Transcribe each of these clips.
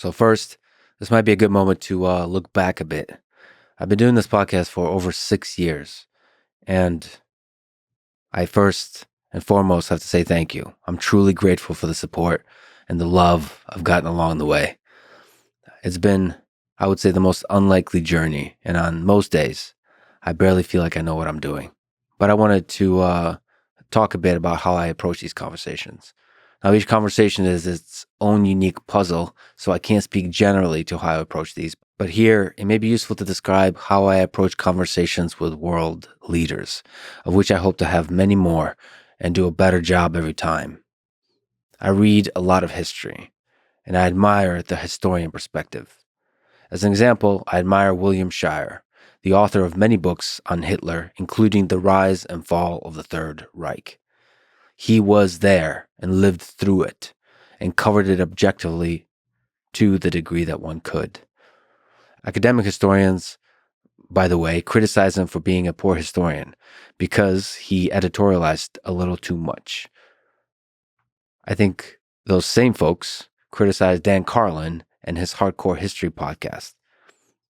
So first, this might be a good moment to look back a bit. I've been doing this podcast for over 6 years, and I first and foremost have to say thank you. I'm truly grateful for the support and the love I've gotten along the way. It's been, I would say, the most unlikely journey, and on most days, I barely feel like I know what I'm doing. But I wanted to talk a bit about how I approach these conversations. Now, each conversation is its own unique puzzle, so I can't speak generally to how I approach these. But here, it may be useful to describe how I approach conversations with world leaders, of which I hope to have many more and do a better job every time. I read a lot of history, and I admire the historian perspective. As an example, I admire William Shirer, the author of many books on Hitler, including The Rise and Fall of the Third Reich. He was there and lived through it and covered it objectively to the degree that one could. Academic historians, by the way, criticize him for being a poor historian because he editorialized a little too much. I think those same folks criticize Dan Carlin and his Hardcore History podcast.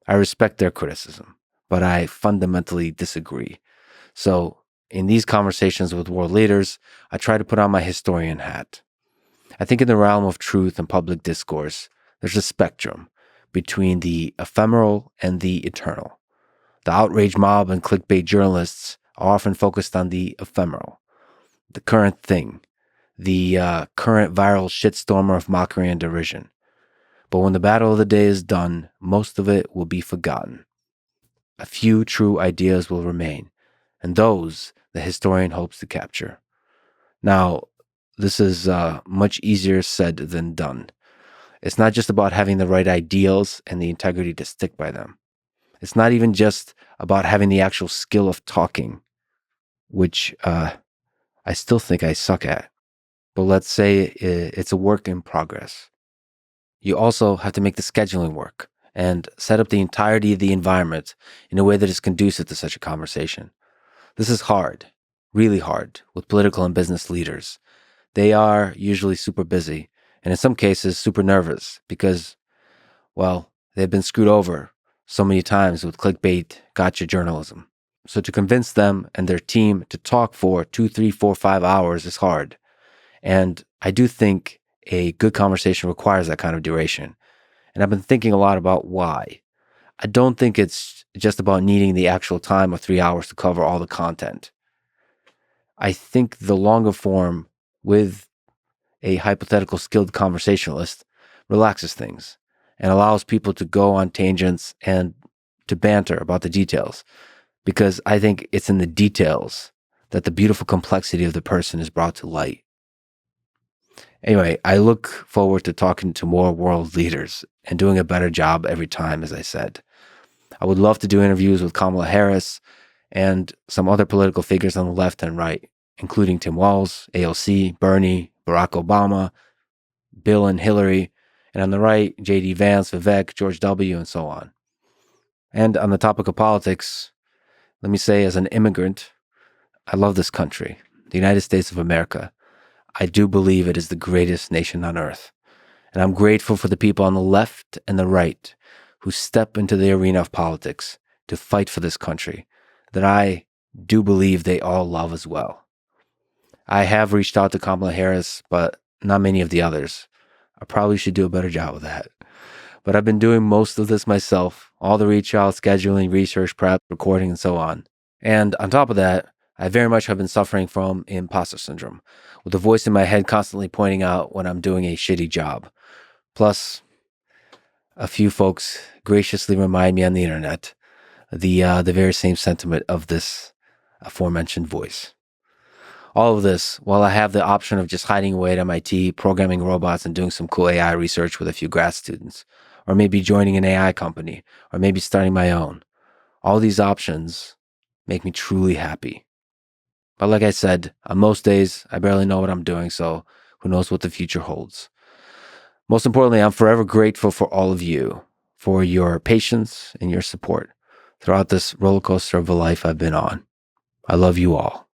I respect their criticism, but I fundamentally disagree. So in these conversations with world leaders, I try to put on my historian hat. I think in the realm of truth and public discourse, there's a spectrum between the ephemeral and the eternal. The outrage mob and clickbait journalists are often focused on the ephemeral, the current thing, the current viral shitstormer of mockery and derision. But when the battle of the day is done, most of it will be forgotten. A few true ideas will remain, and those the historian hopes to capture. Now, this is much easier said than done. It's not just about having the right ideals and the integrity to stick by them. It's not even just about having the actual skill of talking, which I still think I suck at. But let's say it's a work in progress. You also have to make the scheduling work and set up the entirety of the environment in a way that is conducive to such a conversation. This is hard, really hard, with political and business leaders. They are usually super busy, and in some cases super nervous because, well, they've been screwed over so many times with clickbait, gotcha journalism. So to convince them and their team to talk for 2, 3, 4, 5 hours is hard. And I do think a good conversation requires that kind of duration. And I've been thinking a lot about why. I don't think it's just about needing the actual time of 3 hours to cover all the content. I think the longer form with a hypothetical skilled conversationalist relaxes things and allows people to go on tangents and to banter about the details, because I think it's in the details that the beautiful complexity of the person is brought to light. Anyway, I look forward to talking to more world leaders and doing a better job every time, as I said. I would love to do interviews with Kamala Harris and some other political figures on the left and right, including Tim Walz, AOC, Bernie, Barack Obama, Bill and Hillary, and on the right, J.D. Vance, Vivek, George W., and so on. And on the topic of politics, let me say as an immigrant, I love this country, the United States of America. I do believe it is the greatest nation on earth. And I'm grateful for the people on the left and the right who step into the arena of politics to fight for this country that I do believe they all love as well. I have reached out to Kamala Harris, but not many of the others. I probably should do a better job of that. But I've been doing most of this myself, all the reach out, scheduling, research, prep, recording, and so on. And on top of that, I very much have been suffering from imposter syndrome, with a voice in my head constantly pointing out when I'm doing a shitty job. Plus, a few folks graciously remind me on the internet the very same sentiment of this aforementioned voice. All of this, while I have the option of just hiding away at MIT, programming robots and doing some cool AI research with a few grad students, or maybe joining an AI company, or maybe starting my own. All these options make me truly happy. But like I said, on most days, I barely know what I'm doing, so who knows what the future holds. Most importantly, I'm forever grateful for all of you, for your patience and your support throughout this roller coaster of a life I've been on. I love you all.